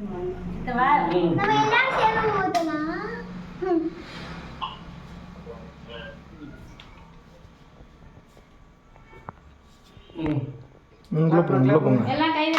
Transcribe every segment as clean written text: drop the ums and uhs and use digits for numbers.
நம்ம எல்லாரும் சேர்ந்து ஊத்தலாம். உள்ள போங்க. எல்லாம் கையில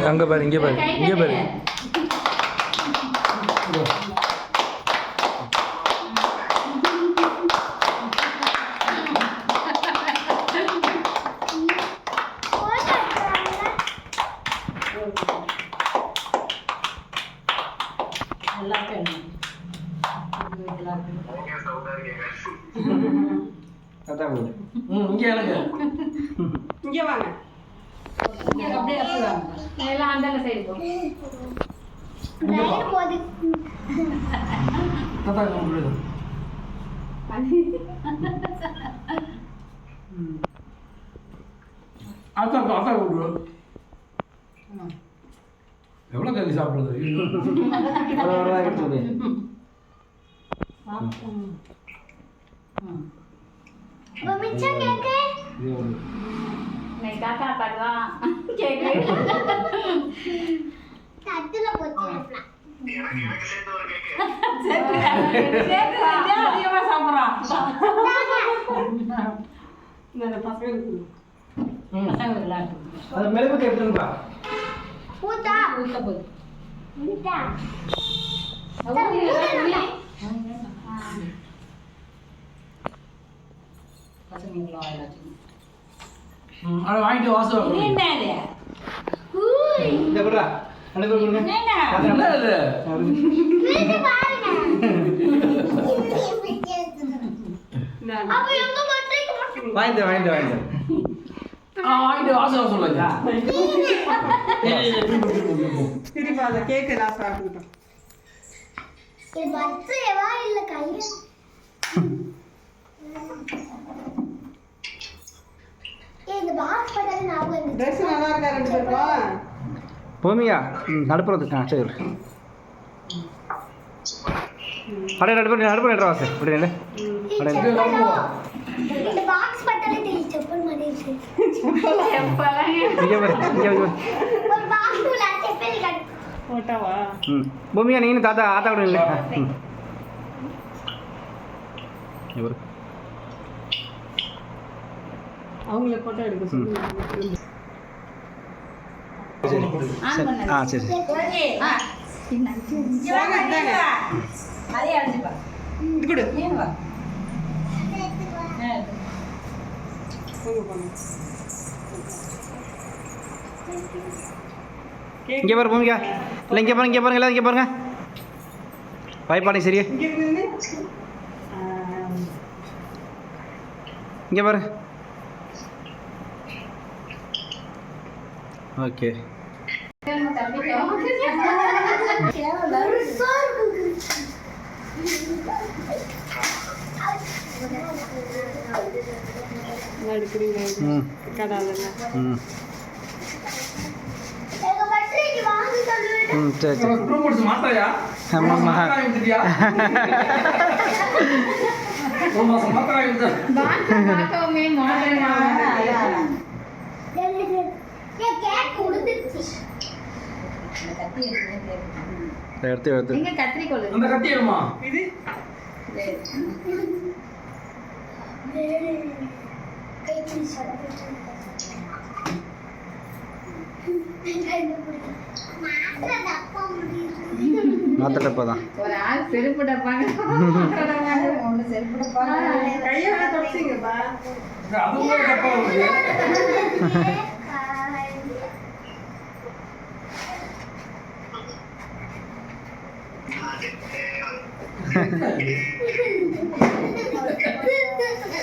அங்க பாரு, இங்க பாரு, இங்க பாரு. இங்கே வாங்க. அப்படியே எல்லாம் அந்த சைடு போ. எவ்வளோ கறி சாப்பிடுறது? காக்கா பாடுவா கேக்கு தட்டுல போட்டு அதிகமா சாப்பிடுறான். மெழுகுக்கு எப்படிப்பா? ஊத்தா ஊத்த போகுது. ஊத்தா அதை வாங்கிட்டு வாசல் என்ன இந்த கொடுறா. அந்த கொடுங்க. என்ன இது? வீட்டு பாருங்க. அப்ப எங்க பண்றீங்க? வாங்கிட்டு வாங்கிட்டு வாசல் சொல்லுங்க. திருப்பி அந்த கேக்கு நான் சாப்பிட்டுட்டோம். இது பர்த்டேவா இல்ல கையில? இந்த பாக்ஸ் பட்டாலே ஞாபகம் இருக்கு. ட்ரெஸ் நல்லா இருக்கா ரெண்டு பேருக்கும்? பூமியா நடுப்புறது சரி அப்படியே நடுப்புற வாசல் அப்படி இந்த பாக்ஸ் பட்டாலே தெரியும் செப்பல் மாதிரி இருக்கு. ஒரு பாக்ஸ் உள்ள செப்பல் கட் போட்டாவா? பூமியா நீங்க தாத்தா ஆத்தா கூட இல்லை. அவங்கள போட்டோ எடுக்க சொல்லுங்க. சரி கொடு. இங்கே பாரு பூமிகா இல்லை இங்கே பாருங்க எல்லாம் இங்கே பாருங்க வாய்ப்பாடை சரியா இங்கே பாரு. ஓகே சரி எடுத்து கத்திரிக்கோள் கத்தி எடுமா இது மாத்த டப்பா தான் ஒரு ஆள் செருப்பு டப்பாங்க ஒன்று செருப்பு டப்பாங்க கையை தொடச்சிங்கப்பா. அதுவும் டப்பா வருது.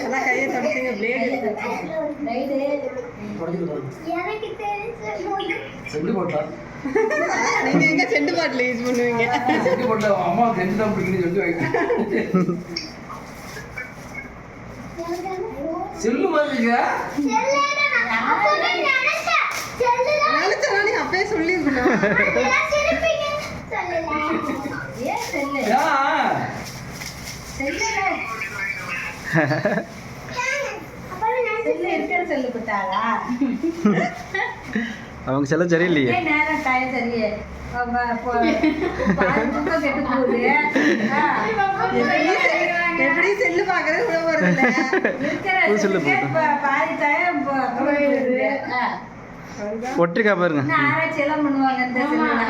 எல்லாம் கையை தொடச்சிங்க. பிளேடு எனக்கு தெரிஞ்ச செண்டு போட்டா நீங்க எங்க செண்டு பாட்டில் யூஸ் பண்ணுவீங்க? செண்டு போட்டா அம்மா செண்டு தான் பிடிக்கணும்னு சொல்லிட்டு வைக்க செல்லு மாதிரி இருக்கா? செல்லுன்னு நான் அப்பவே நினைச்சேன். செல்லுல நினைச்சா நீ அப்பயே சொல்லியிருக்கணும். அப்படிலாம் சிரிப்பீங்கன்னு சொல்லல. ஏன் செல்லு ஏன்? செல்லுல அப்பவே நினைச்சேன். செல்லு இருக்கிற செல்லு போட்டாளா அவங்க செல்லம் சரியில்லையே. ஏன் நேரம் டயம் சரியே தூக்கம் கெட்டு போகுது எப்படி செல்லு பாக்குறது கூட வருது. இருக்கிற புது செல்லு செல்லுக்கே பாதி டயம் போயிடுது ஒட்டிருக்கா பாருங்க. இன்னும் ஆராய்ச்சி எல்லாம் பண்ணுவாங்க இந்த செல்லுல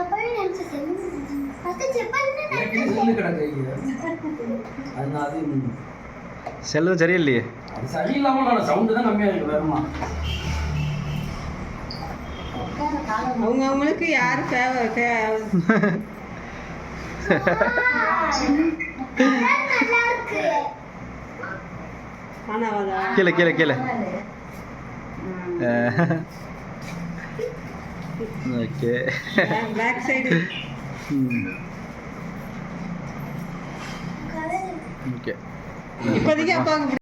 அப்பவே நினைச்சேன் செல்லு. ஃபர்ஸ்ட் செப்பல்னு எனக்கு நினைச்சேன். செல்லு கிடக்கு இங்க. அது நான் அது செல்லம் சரியில்லையே. அது சரியில்லாம நான் சவுண்டு தான் கம்மியா இருக்கு வேறுமா. அவங்க அவங்களுக்கு யாரு ஃபேவரட் நல்லா இருக்கு. ஆனாவதா கீழே கீழே கீழே. ஓகே. Back side okay. இப்போதைக்கு அப்பாவுக்கு